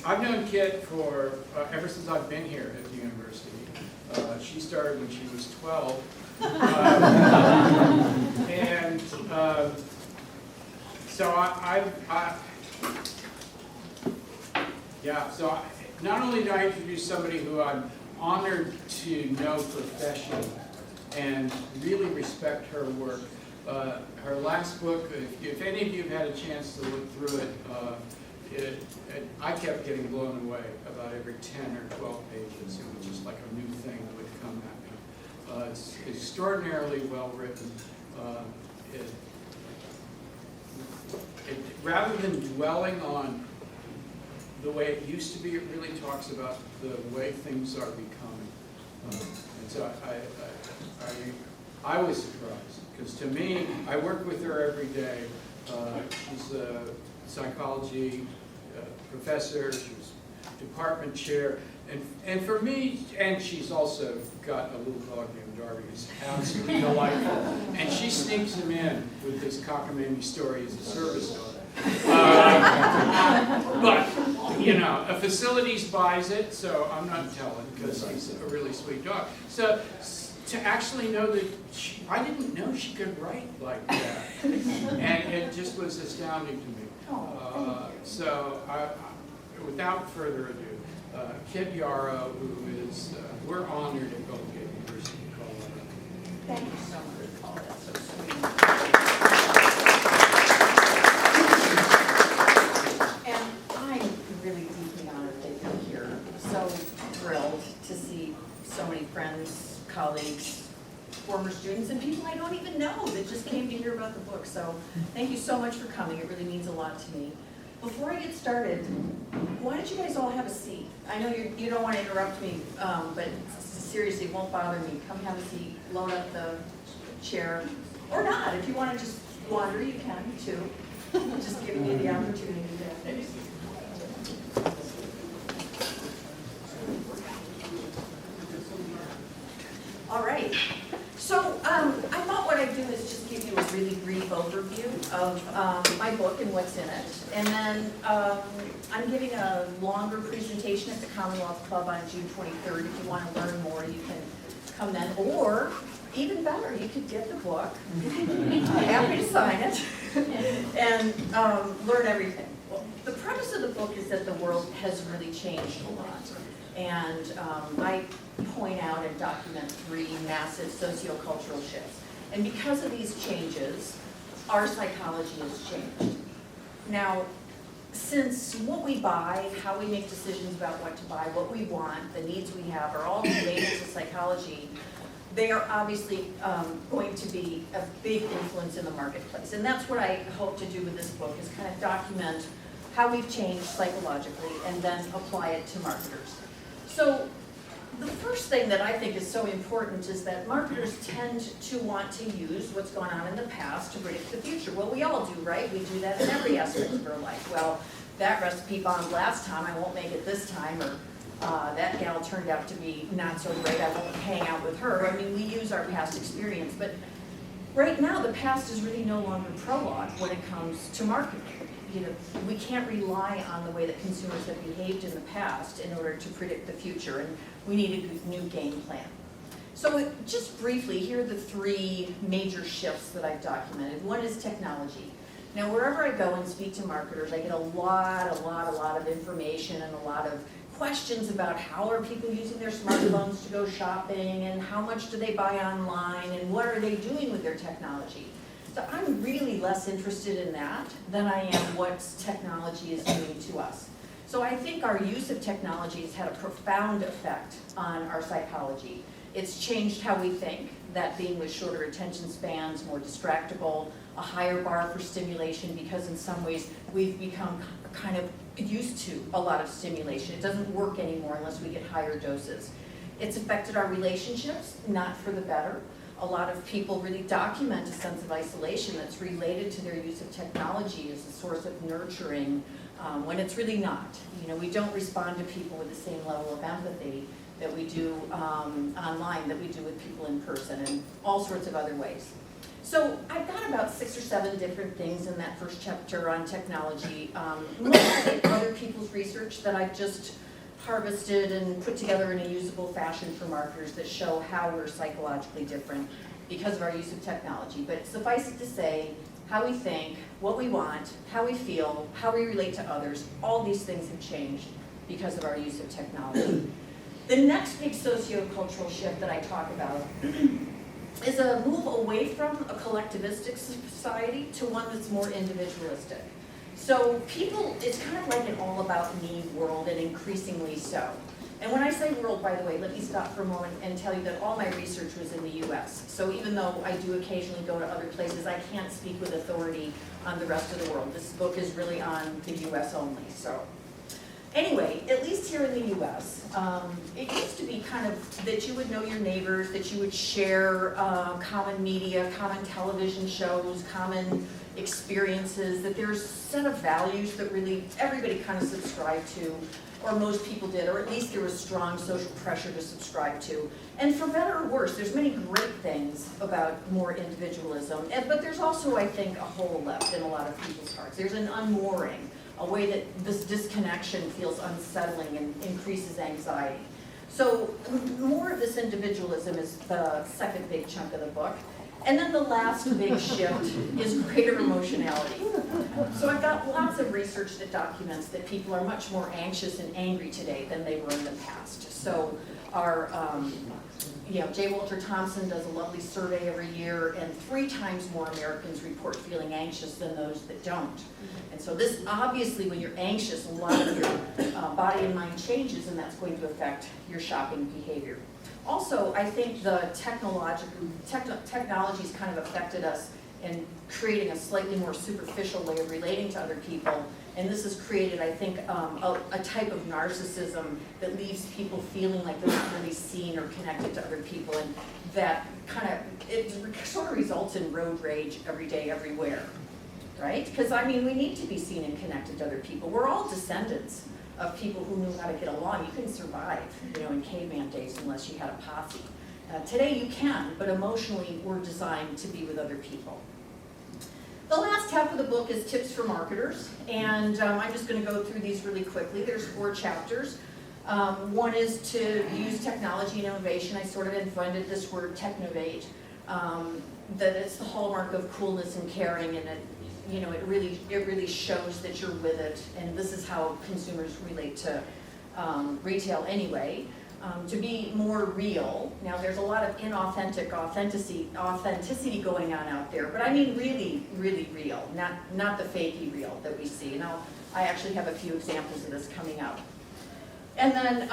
I've known Kit for ever since I've been here at the university. She started when she was 12. So not only do I introduce somebody who I'm honored to know professionally and really respect her work. Her last book, if any of you have had a chance to look through it, I kept getting blown away about every 10 or 12 pages. It was just like a new thing that would come at me. It's extraordinarily well written. Rather than dwelling on the way it used to be, it really talks about the way things are becoming. And so I was surprised, because to me, I work with her every day. She's a psychology professor, she's department chair, and for me, and she's also got a little dog named Darby who's absolutely delightful, and she sneaks him in with this cockamamie story as a service dog. But, you know, a facilities buys it, so I'm not telling, because he's a really sweet dog. So to actually know that I didn't know she could write like that, and it just was astounding to me. Without further ado, Kit Yarrow, who is, we're honored at Colgate University, Colorado. Thank you so much, Paul. That's so sweet. And I'm really deeply honored that you're here. So thrilled to see so many friends, colleagues, former students, and people I don't even know that just came to hear about the book. So thank you so much for coming. It really means a lot to me. Before I get started, why don't you guys all have a seat? I know you don't want to interrupt me, but seriously, it won't bother me. Come have a seat, load up the chair, or not. If you want to just wander, you can too. Just giving you the opportunity to. All right. So I thought what I'd do is just give you a really brief overview of my book and what's in it. And then I'm giving a longer presentation at the Commonwealth Club on June 23rd. If you want to learn more, you can come then. Or, even better, you could get the book. I'm happy to sign it. And learn everything. Well, the premise of the book is that the world has really changed a lot. And I point out and document 3 massive sociocultural shifts. And because of these changes, our psychology has changed. Now, since what we buy, how we make decisions about what to buy, what we want, the needs we have are all related to psychology, they are obviously going to be a big influence in the marketplace. And that's what I hope to do with this book, is kind of document how we've changed psychologically and then apply it to marketers. So the first thing that I think is so important is that marketers tend to want to use what's gone on in the past to predict the future. Well, we all do, right? We do that in every aspect of our life. Well, that recipe bombed last time, I won't make it this time, or that gal turned out to be not so great, I won't hang out with her. I mean, we use our past experience, but right now the past is really no longer prologue when it comes to marketing. You know, we can't rely on the way that consumers have behaved in the past in order to predict the future, and we need a new game plan. So just briefly, here are the 3 major shifts that I've documented. One is technology. Now, wherever I go and speak to marketers, I get a lot of information and a lot of questions about how are people using their smartphones to go shopping, and how much do they buy online, and what are they doing with their technology. So I'm really less interested in that than I am what technology is doing to us. So I think our use of technology has had a profound effect on our psychology. It's changed how we think, that being with shorter attention spans, more distractible, a higher bar for stimulation, because in some ways we've become kind of used to a lot of stimulation. It doesn't work anymore unless we get higher doses. It's affected our relationships, not for the better. A lot of people really document a sense of isolation that's related to their use of technology as a source of nurturing, when it's really not. You know, we don't respond to people with the same level of empathy that we do online, that we do with people in person, and all sorts of other ways. So I've got about 6 or 7 different things in that first chapter on technology, mostly other people's research that I've just harvested and put together in a usable fashion for marketers that show how we're psychologically different because of our use of technology. But suffice it to say, how we think, what we want, how we feel, how we relate to others, all these things have changed because of our use of technology. The next big sociocultural shift that I talk about is a move away from a collectivistic society to one that's more individualistic. So people, it's kind of like an all about me world, and increasingly so. And when I say world, by the way, let me stop for a moment and tell you that all my research was in the US. So even though I do occasionally go to other places, I can't speak with authority on the rest of the world. This book is really on the US only, so. Anyway, at least here in the US, it used to be kind of that you would know your neighbors, that you would share common media, common television shows, common experiences, that there's a set of values that really everybody kind of subscribed to, or most people did, or at least there was strong social pressure to subscribe to. And for better or worse, there's many great things about more individualism, but there's also, I think, a hole left in a lot of people's hearts. There's an unmooring, a way that this disconnection feels unsettling and increases anxiety. So more of this individualism is the second big chunk of the book. And then the last big shift is greater emotionality. So I've got lots of research that documents that people are much more anxious and angry today than they were in the past. So our, J. Walter Thompson does a lovely survey every year, and 3 times more Americans report feeling anxious than those that don't. And so this, obviously, when you're anxious, a lot of your body and mind changes, and that's going to affect your shopping behavior. Also, I think the technology's kind of affected us in creating a slightly more superficial way of relating to other people. And this has created, I think, a type of narcissism that leaves people feeling like they're not really seen or connected to other people. And that it sort of results in road rage every day, everywhere, right? Because, I mean, we need to be seen and connected to other people. We're all descendants of people who knew how to get along. You couldn't survive, in caveman days unless you had a posse. Today you can, but emotionally we're designed to be with other people. The last half of the book is tips for marketers, and I'm just going to go through these really quickly. There's 4 chapters. One is to use technology and innovation. I sort of invented this word, technovate, that it's the hallmark of coolness and caring, and it really shows that you're with it, and this is how consumers relate to retail anyway. To be more real. Now there's a lot of inauthentic authenticity going on out there, but I mean really, really real, not the fakey real that we see. And I actually have a few examples of this coming up. And then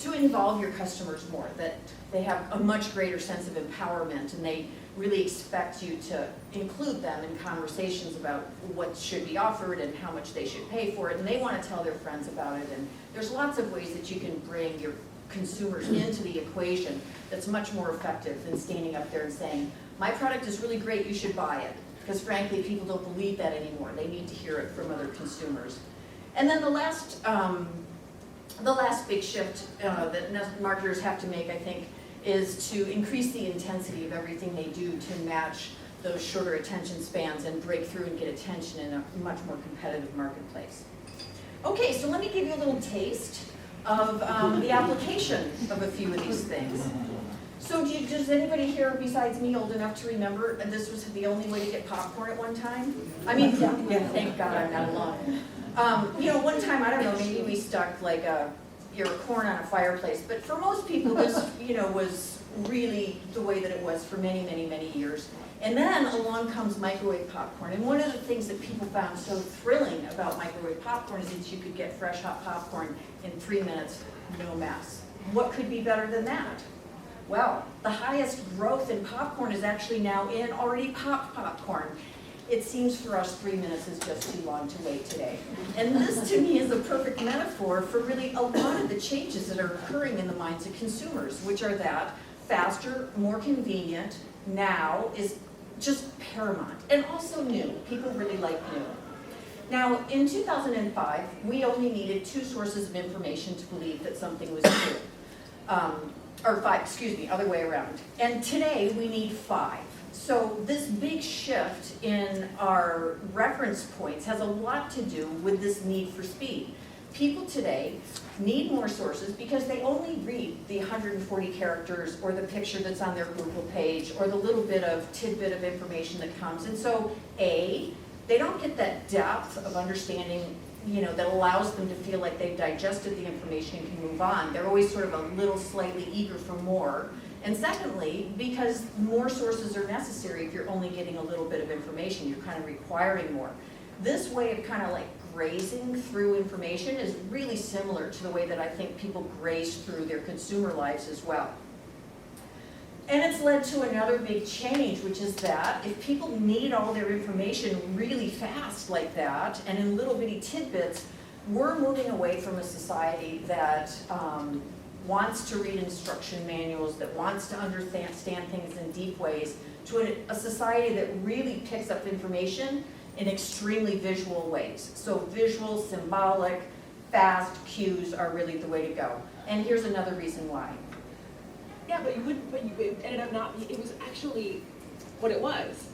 to involve your customers more, that they have a much greater sense of empowerment, and they really expect you to include them in conversations about what should be offered and how much they should pay for it, and they want to tell their friends about it. And there's lots of ways that you can bring your consumers into the equation that's much more effective than standing up there and saying, my product is really great, you should buy it. Because frankly, people don't believe that anymore. They need to hear it from other consumers. And then the last big shift that marketers have to make, I think, is to increase the intensity of everything they do to match those shorter attention spans and break through and get attention in a much more competitive marketplace. Okay, so let me give you a little taste of the application of a few of these things. So does anybody here besides me old enough to remember this was the only way to get popcorn at one time? I mean, yeah, thank God I'm not alone. One time, I don't know, maybe we stuck like your corn on a fireplace, but for most people this, was really the way that it was for many, many, many years. And then along comes microwave popcorn. And one of the things that people found so thrilling about microwave popcorn is that you could get fresh hot popcorn in 3 minutes, no mess. What could be better than that? Well, the highest growth in popcorn is actually now in already popped popcorn. It seems for us 3 minutes is just too long to wait today. And this to me is a perfect metaphor for really a lot of the changes that are occurring in the minds of consumers, which are that faster, more convenient, now is just paramount, and also new. People really like new. Now, in 2005, we only needed 2 sources of information to believe that something was true. Or 5, excuse me, other way around. And today, we need 5. So this big shift in our reference points has a lot to do with this need for speed. People today need more sources because they only read the 140 characters or the picture that's on their Google page or the little bit of tidbit of information that comes. And so, A, they don't get that depth of understanding, you know, that allows them to feel like they've digested the information and can move on. They're always sort of a little slightly eager for more. And secondly, because more sources are necessary if you're only getting a little bit of information, you're kind of requiring more. This way of kind of like grazing through information is really similar to the way that I think people graze through their consumer lives as well. And it's led to another big change, which is that if people need all their information really fast like that, and in little bitty tidbits, we're moving away from a society that wants to read instruction manuals, that wants to understand things in deep ways, to a society that really picks up information in extremely visual ways. So visual, symbolic, fast cues are really the way to go. And here's another reason why. Yeah, but it ended up not, it was actually what it was.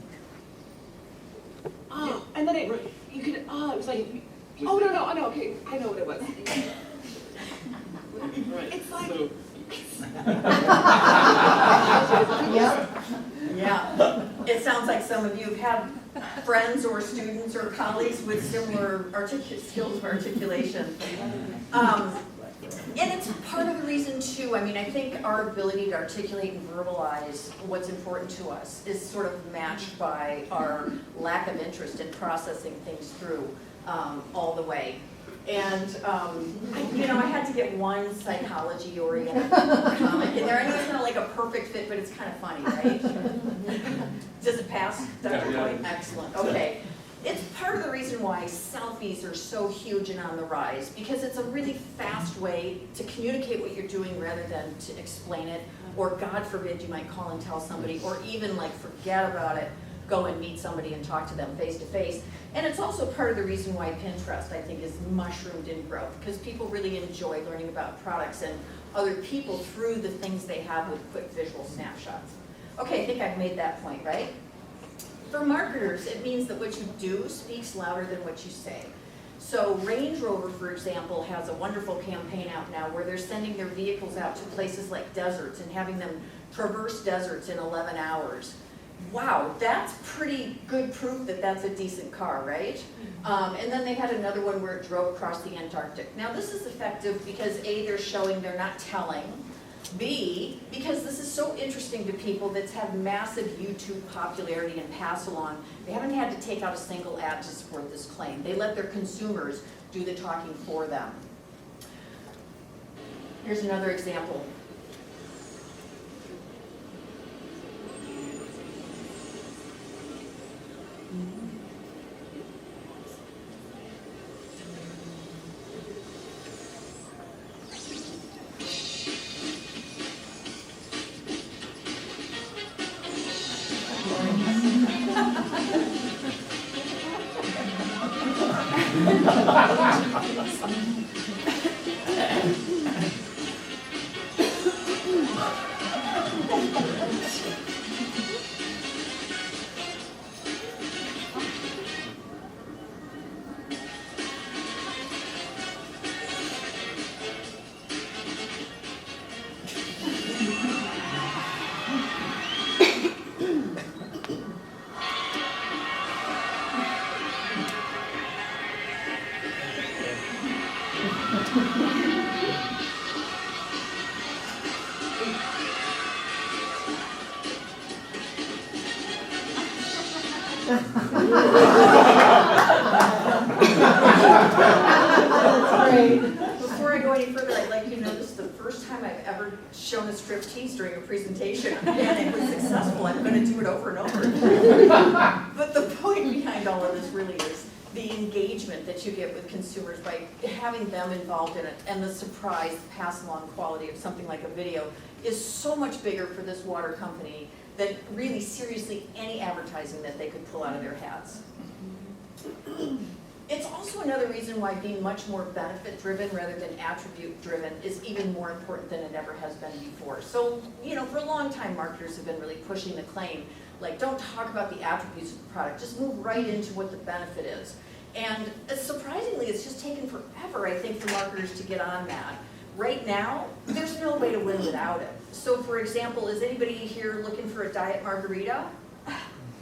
Oh, and then it was like, oh, no, okay, I know what it was. Right. It's like, So, Yeah. It sounds like some of you have had friends or students or colleagues with similar skills of articulation. And it's part of the reason too, I mean, I think our ability to articulate and verbalize what's important to us is sort of matched by our lack of interest in processing things through all the way. And, you know, I had to get one psychology-oriented comic in there. I know it's not like a perfect fit, but it's kind of funny, right? Does it pass, Dr. Boyd? Excellent, okay. It's part of the reason why selfies are so huge and on the rise, because it's a really fast way to communicate what you're doing rather than to explain it, or God forbid you might call and tell somebody, or even like forget about it, go and meet somebody and talk to them face to face. And it's also part of the reason why Pinterest, I think, is mushroomed in growth, because people really enjoy learning about products and other people through the things they have with quick visual snapshots. Okay, I think I've made that point, right? For marketers, it means that what you do speaks louder than what you say. So Range Rover, for example, has a wonderful campaign out now where they're sending their vehicles out to places like deserts and having them traverse deserts in 11 hours. Wow, that's pretty good proof that that's a decent car, right? And then they had another one where it drove across the Antarctic. Now this is effective because A, they're showing, they're not telling. B, because this is so interesting to people that's had massive YouTube popularity and pass along, they haven't had to take out a single ad to support this claim. They let their consumers do the talking for them. Here's another example. Before I go any further, I'd like you to know this is the first time I've ever shown a striptease during a presentation, and it was successful. I'm going to do it over and over. But the point behind all of this really is the engagement that you get with consumers by having them involved in it, and the surprise pass-along quality of something like a video is so much bigger for this water company than really seriously any advertising that they could pull out of their hats. It's also another reason why being much more benefit-driven rather than attribute-driven is even more important than it ever has been before. So, you know, for a long time, marketers have been really pushing the claim, like, don't talk about the attributes of the product, just move right into what the benefit is. And surprisingly, it's just taken forever, I think, for marketers to get on that. Right now, there's no way to win without it. So, for example, is anybody here looking for a diet margarita?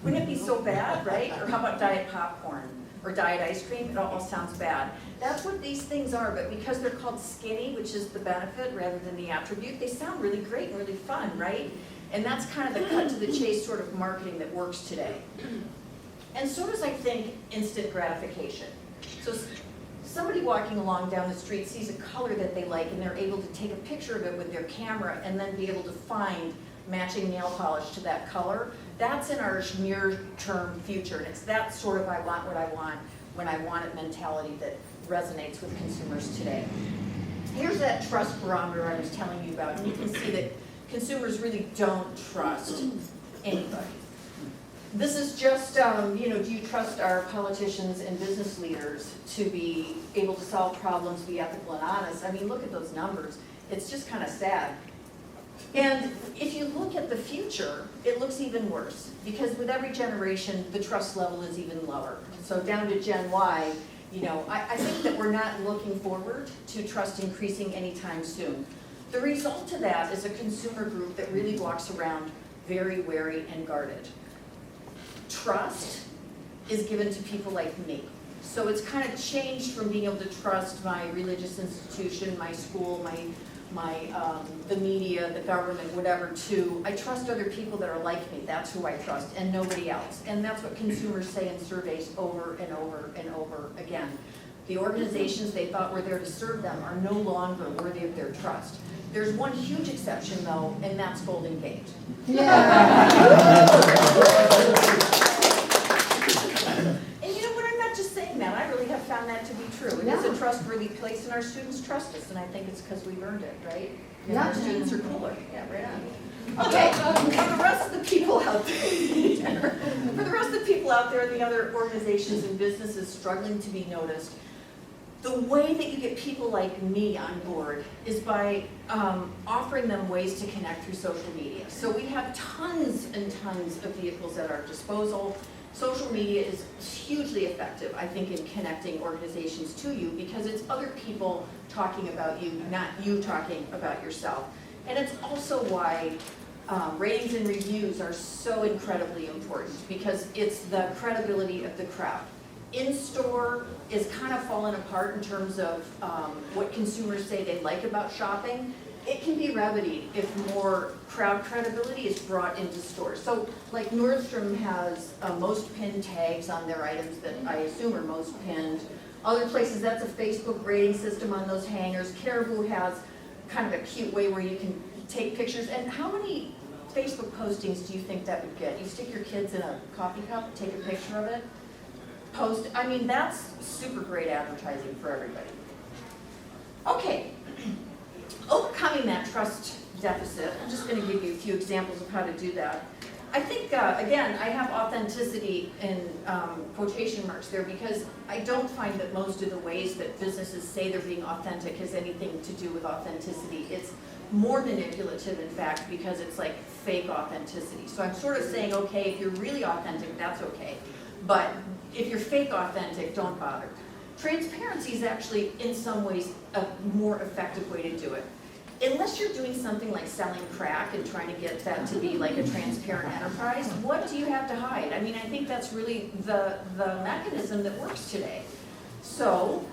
Wouldn't it be so bad, right? Or how about diet popcorn? Or diet ice cream? It all sounds bad. That's what these things are, but because they're called skinny, which is the benefit rather than the attribute, they sound really great and really fun, right? And that's kind of the cut to the chase sort of marketing that works today. And so does, I think, instant gratification. So somebody walking along down the street sees a color that they like and they're able to take a picture of it with their camera and then be able to find matching nail polish to that color. That's in our near-term future, and it's that sort of I want what I want when I want it mentality that resonates with consumers today. Here's that trust barometer I was telling you about, and you can see that consumers really don't trust anybody. This is just, you know, do you trust our politicians and business leaders to be able to solve problems, be ethical and honest? I mean, look at those numbers. It's just kind of sad. And if you look at the future, it looks even worse, because with every generation, the trust level is even lower. So down to Gen Y, you know, I think that we're not looking forward to trust increasing anytime soon. The result of that is a consumer group that really walks around very wary and guarded. Trust is given to people like me. So it's kind of changed from being able to trust my religious institution, my school, the media, the government, whatever, to I trust other people that are like me. That's who I trust, and nobody else. And that's what consumers say in surveys over and over and over again. The organizations they thought were there to serve them are no longer worthy of their trust. There's one huge exception, though, and that's Golden Gate. Yeah. And you know what, I'm not just saying that. I really have found that to be true. It is a trustworthy place, and our students trust us, and I think it's because we've earned it, right? And our students are cooler. Yeah, right on. Okay, for the rest of the people out there, and the other organizations and businesses struggling to be noticed, the way that you get people like me on board is by offering them ways to connect through social media. So we have tons and tons of vehicles at our disposal. Social media is hugely effective, I think, in connecting organizations to you because it's other people talking about you, not you talking about yourself. And it's also why ratings and reviews are so incredibly important because it's the credibility of the crowd. In-store is kind of fallen apart in terms of what consumers say they like about shopping. It can be remedied if more crowd credibility is brought into stores. So like Nordstrom has most pinned tags on their items that I assume are most pinned. Other places, that's a Facebook rating system on those hangers. Caribou has kind of a cute way where you can take pictures. And how many Facebook postings do you think that would get? You stick your kids in a coffee cup, take a picture of it, post. I mean, that's super great advertising for everybody. Okay, overcoming that trust deficit, I'm just going to give you a few examples of how to do that. I think, again, I have authenticity in quotation marks there because I don't find that most of the ways that businesses say they're being authentic has anything to do with authenticity. It's more manipulative, in fact, because it's like fake authenticity. So I'm sort of saying, okay, if you're really authentic, that's okay. But if you're fake authentic, don't bother. Transparency is actually, in some ways, a more effective way to do it. Unless you're doing something like selling crack and trying to get that to be like a transparent enterprise, what do you have to hide? I mean, I think that's really the mechanism that works today. So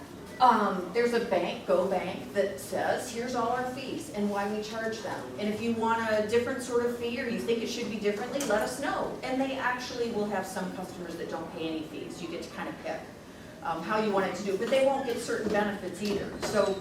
there's a bank, Go Bank, that says, here's all our fees and why we charge them. And if you want a different sort of fee or you think it should be differently, let us know. And they actually will have some customers that don't pay any fees. You get to kind of pick how you want it to do, but they won't get certain benefits either. So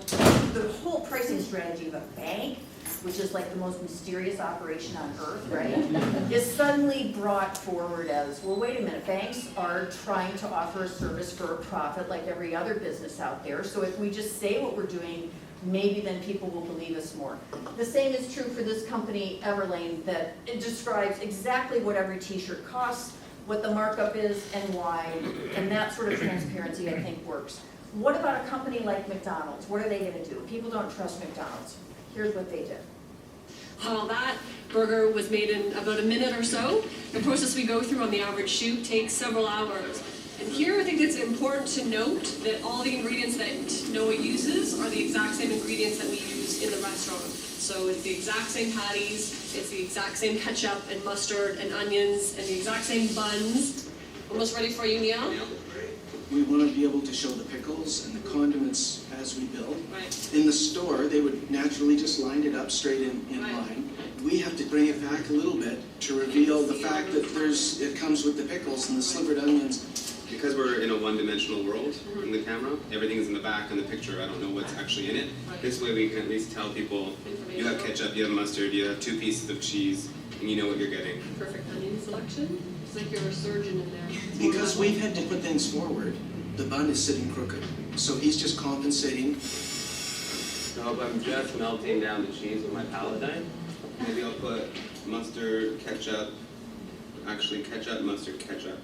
the whole pricing strategy of a bank, which is like the most mysterious operation on earth, right, is suddenly brought forward as, well, wait a minute, banks are trying to offer a service for a profit like every other business out there, so if we just say what we're doing, maybe then people will believe us more. The same is true for this company, Everlane, that it describes exactly what every t-shirt costs, what the markup is and why, and that sort of transparency I think works. What about a company like McDonald's? What are they gonna do? People don't trust McDonald's. Here's what they did. Well, that burger was made in about a minute or so. The process we go through on the average shoot takes several hours. And here I think it's important to note that all the ingredients that Noah uses are the exact same ingredients that we use in the restaurant. So it's the exact same patties, it's the exact same ketchup and mustard and onions and the exact same buns. Almost ready for you, Neil? We want to be able to show the pickles and the condiments as we build. Right. In the store, they would naturally just line it up straight in Right. line. We have to bring it back a little bit to reveal the fact that it comes with the pickles and the slivered onions. Because we're in a one-dimensional world in the camera, everything's in the back in the picture, I don't know what's actually in it. Right. This way we can at least tell people, you have ketchup, you have mustard, you have 2 pieces of cheese, and you know what you're getting. Perfect onion selection. It's like you're a surgeon in there. Because we've had to put things forward, the bun is sitting crooked. So he's just compensating. So I'm just melting down the cheese with my palatine. Maybe I'll put mustard, ketchup, actually ketchup, mustard, ketchup.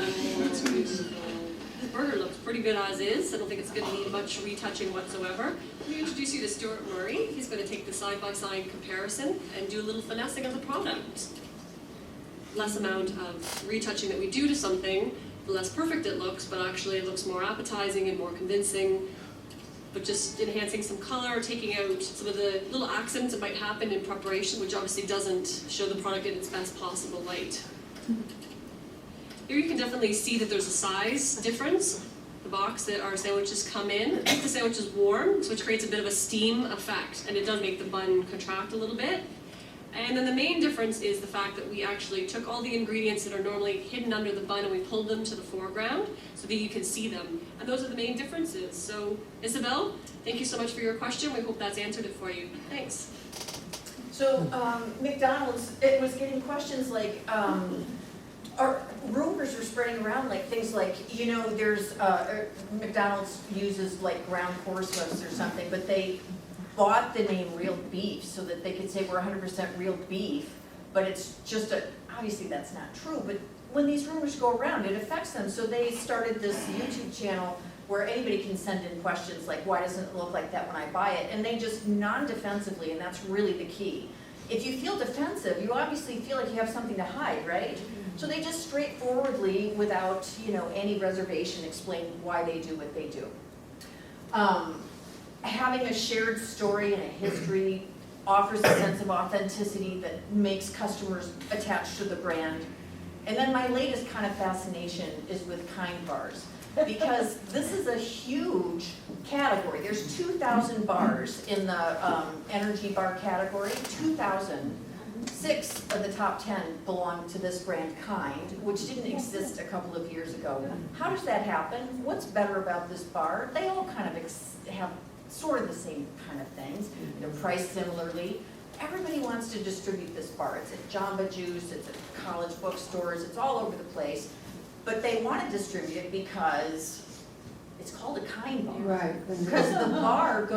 That's nice. The burger looks pretty good as is. I don't think it's going to need much retouching whatsoever. Let me introduce you to Stuart Murray. He's going to take the side-by-side comparison and do a little finessing of the product. Less amount of retouching that we do to something, the less perfect it looks, but actually it looks more appetizing and more convincing. But just enhancing some color, taking out some of the little accents that might happen in preparation, which obviously doesn't show the product in its best possible light. Here you can definitely see that there's a size difference. The box that our sandwiches come in, keep the sandwiches warm, which creates a bit of a steam effect, and it does make the bun contract a little bit. And then the main difference is the fact that we actually took all the ingredients that are normally hidden under the bun and we pulled them to the foreground so that you can see them. And those are the main differences. So, Isabel, thank you so much for your question. We hope that's answered it for you. Thanks. So McDonald's, it was getting questions like, rumors were spreading around like things like, you know, there's, McDonald's uses like ground horseradish or something, but they bought the name Real Beef so that they could say we're 100% real beef, but it's just obviously that's not true, but when these rumors go around, it affects them. So they started this YouTube channel where anybody can send in questions like, why doesn't it look like that when I buy it? And they just non-defensively, and that's really the key. If you feel defensive, you obviously feel like you have something to hide, right? So they just straightforwardly, without, you know, any reservation, explain why they do what they do. Having a shared story and a history offers a sense of authenticity that makes customers attached to the brand. And then my latest kind of fascination is with kind bars, because this is a huge category. There's 2,000 bars in the energy bar category, 2,000. 6 of the top 10 belong to this brand, Kind, which didn't exist a couple of years ago. How does that happen? What's better about this bar? They all kind of have sort of the same kind of things. They're priced similarly. Everybody wants to distribute this bar. It's at Jamba Juice, it's at college bookstores, it's all over the place. But they want to distribute it because it's called a kind bar. Right. Because the bar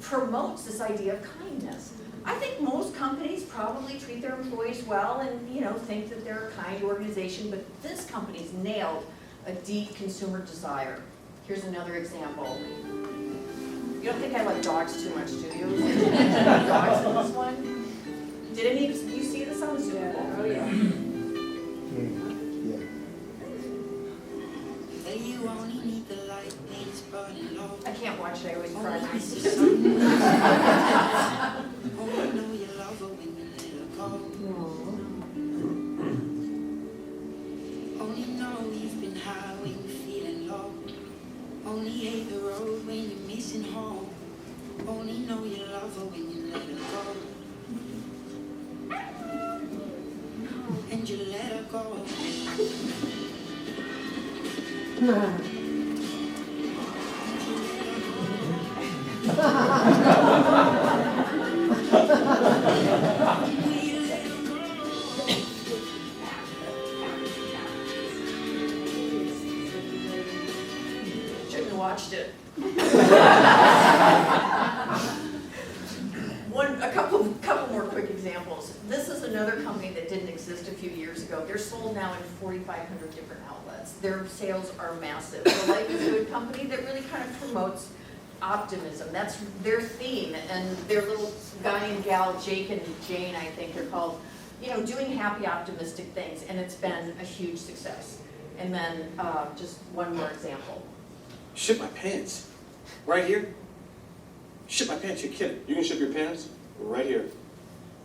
promotes this idea of kindness. I think most companies probably treat their employees well and, you know, think that they're a kind organization, but this company's nailed a deep consumer desire. Here's another example. You don't think I like dogs too much, do you? Dogs in this one? Did any of you see this on the Super Bowl? Oh, yeah. I can't watch it, I always cry. Only know you've been high when you're feeling low. Only hate the road when you're missing home. Only know you love her when you let her go. And you let her go. Shouldn't have watched it. A couple more quick examples. another company that didn't exist a few years ago. They're sold now in 4,500 different outlets. Their sales are massive. The Life is Good company that really kind of promotes optimism. That's their theme, and their little guy and gal, Jake and Jane, I think they're called, you know, doing happy, optimistic things, and it's been a huge success. And then just one more example. Ship my pants. Right here? Ship my pants, you're kidding. You can ship your pants right here.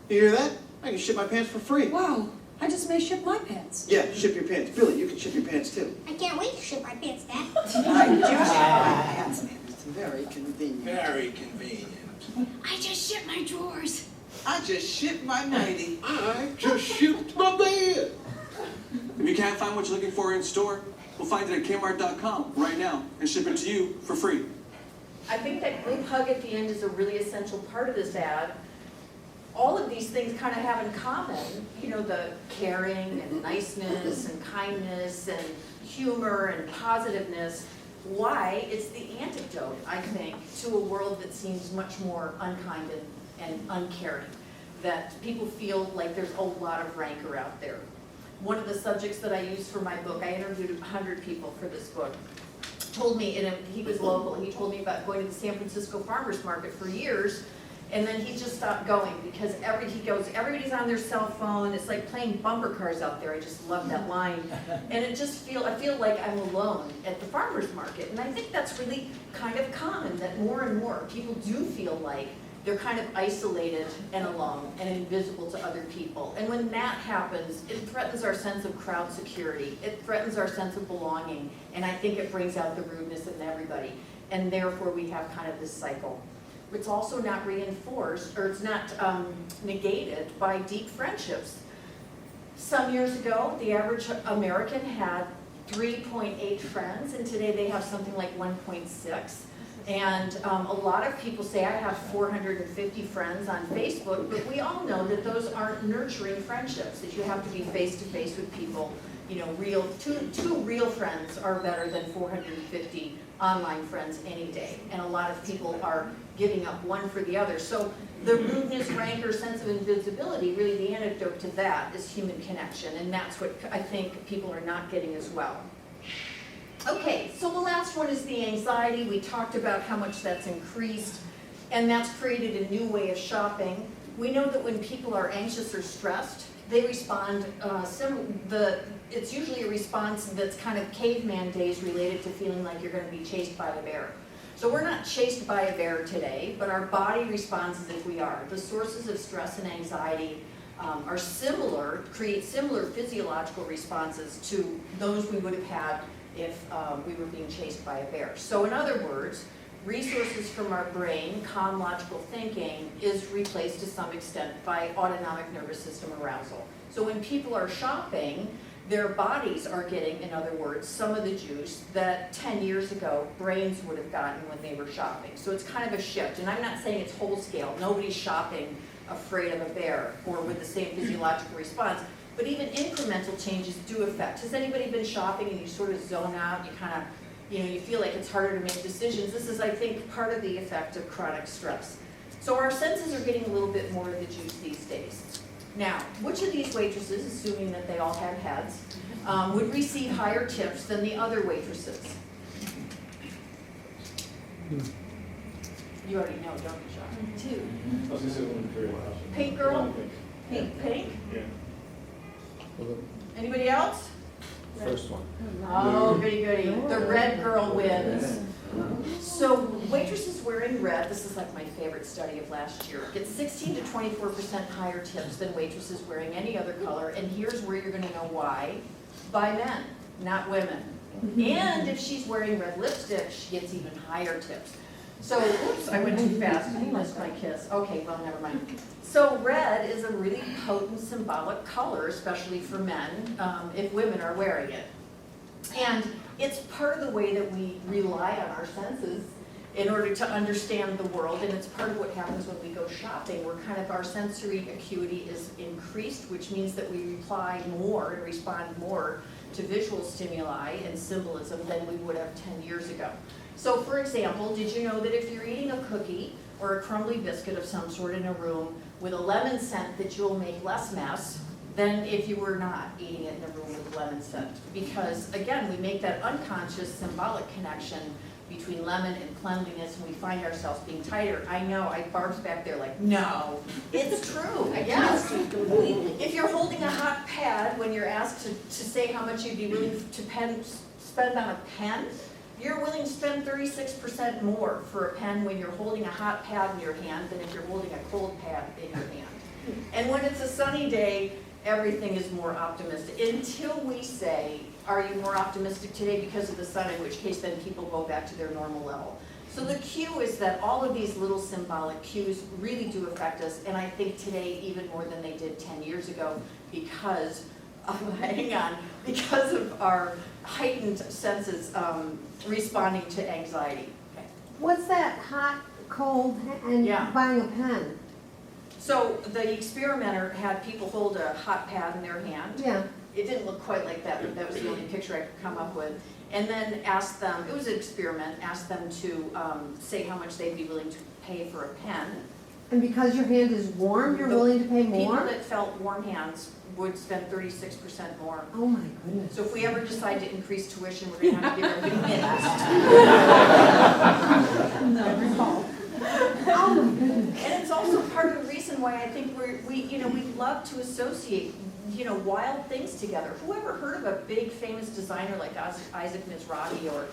You hear that? I can ship my pants for free. Wow, I just may ship my pants. Yeah, ship your pants. Billy, you can ship your pants too. I can't wait to ship my pants, Dad. I just ship my pants. It's very convenient. Very convenient. I just shipped my drawers. I just shipped my nightie. I just shipped my bed. If you can't find what you're looking for in store, we'll find it at Kmart.com right now and ship it to you for free. I think that group hug at the end is a really essential part of this ad. All of these things kind of have in common, you know, the caring and niceness and kindness and humor and positiveness. Why? It's the antidote, I think, to a world that seems much more unkind and uncaring, that people feel like there's a lot of rancor out there. One of the subjects that I used for my book, I interviewed 100 people for this book, told me, and he was local, he told me about going to the San Francisco Farmers Market for years, and then he just stopped going because everybody's on their cell phone, it's like playing bumper cars out there. I just love that line. And I feel like I'm alone at the farmers market, and I think that's really kind of common, that more and more people do feel like they're kind of isolated and alone and invisible to other people. And when that happens, it threatens our sense of crowd security. It threatens our sense of belonging, and I think it brings out the rudeness in everybody. And therefore, we have kind of this cycle. It's also not reinforced, or it's not negated by deep friendships. Some years ago, the average American had 3.8 friends, and today they have something like 1.6. And a lot of people say, I have 450 friends on Facebook, but we all know that those aren't nurturing friendships, that you have to be face-to-face with people. You know, two real friends are better than 450 online friends any day. And a lot of people are giving up one for the other. So the rudeness, rancor, sense of invisibility, really the antidote to that is human connection. And that's what I think people are not getting as well. Okay, so the last one is the anxiety. We talked about how much that's increased, and that's created a new way of shopping. We know that when people are anxious or stressed, they respond, it's usually a response that's kind of caveman days related to feeling like you're going to be chased by a bear. So we're not chased by a bear today, but our body responds as if we are. The sources of stress and anxiety are similar, create similar physiological responses to those we would have had if we were being chased by a bear. So in other words, resources from our brain, calm logical thinking, is replaced to some extent by autonomic nervous system arousal. So when people are shopping, their bodies are getting, in other words, some of the juice that 10 years ago brains would have gotten when they were shopping. So it's kind of a shift, and I'm not saying it's whole scale. Nobody's shopping afraid of a bear or with the same physiological response. But even incremental changes do affect. Has anybody been shopping and you sort of zone out, you kind of, you know, you feel like it's harder to make decisions? This is, I think, part of the effect of chronic stress. So our senses are getting a little bit more of the juice these days. Now, which of these waitresses, assuming that they all had heads, would receive higher tips than the other waitresses? You already know, don't you, John? Two. Pink girl? Pink? Yeah. Anybody else? First one. Oh, goody goody. The red girl wins. So waitresses wearing red, this is like my favorite study of last year, get 16 to 24% higher tips than waitresses wearing any other color, and here's where you're gonna know why. By men, not women. And if she's wearing red lipstick, she gets even higher tips. So, oops, I went too fast. I missed my kiss. Okay, well, never mind. So red is a really potent symbolic color, especially for men, if women are wearing it. And it's part of the way that we rely on our senses in order to understand the world, and it's part of what happens when we go shopping. We're kind of, our sensory acuity is increased, which means that we reply more and respond more to visual stimuli and symbolism than we would have 10 years ago. So for example, did you know that if you're eating a cookie or a crumbly biscuit of some sort in a room with a lemon scent that you'll make less mess than if you were not eating it in a room with lemon scent. Because again, we make that unconscious symbolic connection between lemon and cleanliness, and we find ourselves being tighter. I know, Barb's back there like, no, it's true, yes. If you're holding a hot pad when you're asked to say how much you'd be willing to spend on a pen, you're willing to spend 36% more for a pen when you're holding a hot pad in your hand than if you're holding a cold pad in your hand. And when it's a sunny day, everything is more optimistic. Until we say, are you more optimistic today because of the sun, in which case then people go back to their normal level. So the cue is that all of these little symbolic cues really do affect us, and I think today even more than they did 10 years ago because because of our heightened senses responding to anxiety. Okay. What's that hot, cold, and Yeah. buying a pen? So the experimenter had people hold a hot pad in their hand. Yeah. It didn't look quite like that, but that was the only picture I could come up with. And then asked them, it was an experiment, asked them to say how much they'd be willing to pay for a pen. And because your hand is warm, you're willing to pay People more? that felt warm hands would spend 36% more. Oh my goodness. So if we ever decide to increase tuition, we're gonna have to give everybody minutes. Oh my goodness. And it's also part of the reason why I think we love to associate, wild things together. Who ever heard of a big famous designer like Isaac Mizrahi or,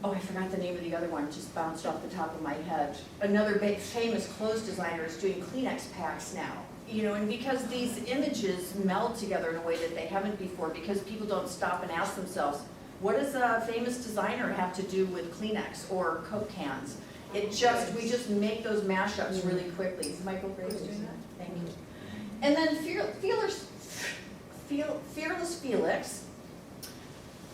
I forgot the name of the other one, just bounced off the top of my head. Another big famous clothes designer is doing Kleenex packs now. And because these images meld together in a way that they haven't before, because people don't stop and ask themselves, what does a famous designer have to do with Kleenex or Coke cans? We just make those mashups really quickly. Is Michael Graves doing that? Thank you. And then Fearless Felix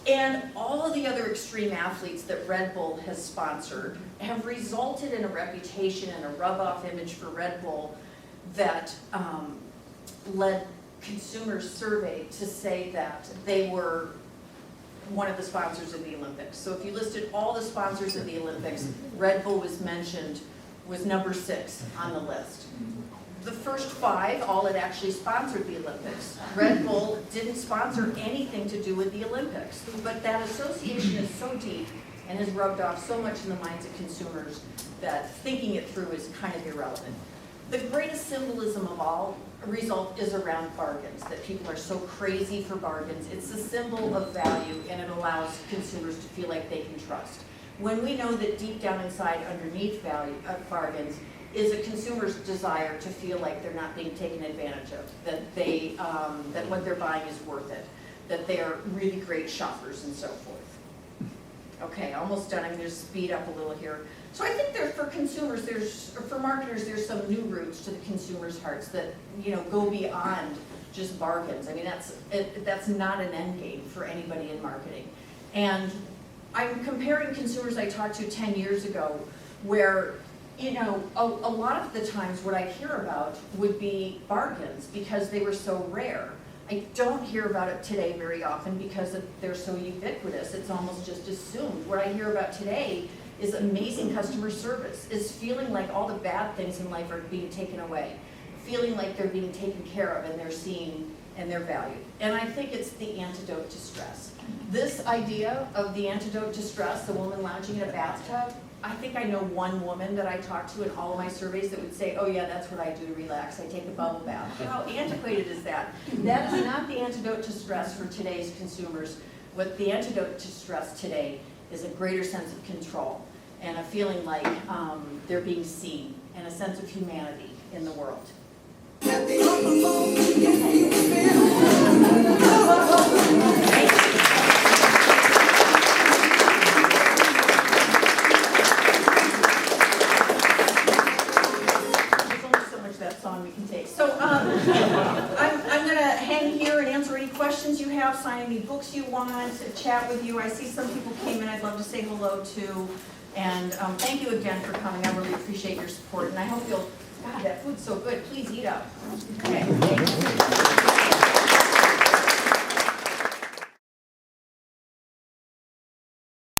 and all of the other extreme athletes that Red Bull has sponsored have resulted in a reputation and a rub-off image for Red Bull that led consumers surveyed to say that they were one of the sponsors of the Olympics. So if you listed all the sponsors of the Olympics, Red Bull was number 6 on the list. The first 5 all had actually sponsored the Olympics. Red Bull didn't sponsor anything to do with the Olympics, but that association is so deep and has rubbed off so much in the minds of consumers that thinking it through is kind of irrelevant. The greatest symbolism of all result is around bargains, that people are so crazy for bargains. It's a symbol of value, and it allows consumers to feel like they can trust. When we know that deep down inside, underneath value of bargains, is a consumer's desire to feel like they're not being taken advantage of, that that what they're buying is worth it, that they're really great shoppers and so forth. Okay, almost done. I'm going to speed up a little here. So I think for consumers, for marketers, there's some new routes to the consumers' hearts that go beyond just bargains. I mean, that's not an end game for anybody in marketing. And I'm comparing consumers I talked to 10 years ago, where a lot of the times what I hear about would be bargains because they were so rare. I don't hear about it today very often because they're so ubiquitous. It's almost just assumed. What I hear about today is amazing customer service, is feeling like all the bad things in life are being taken away, feeling like they're being taken care of and they're seen and they're valued. And I think it's the antidote to stress. This idea of the antidote to stress, the woman lounging in a bathtub, I think I know one woman that I talked to in all of my surveys that would say, oh yeah, that's what I do to relax. I take a bubble bath. How antiquated is that? That is not the antidote to stress for today's consumers. What the antidote to stress today is a greater sense of control and a feeling like they're being seen and a sense of humanity in the world. We can take. So I'm going to hang here and answer any questions you have, sign any books you want, chat with you. I see some people came in I'd love to say hello to. And thank you again for coming. I really appreciate your support. And I hope you'll, God, that food's so good. Please eat up. Okay. Thank you.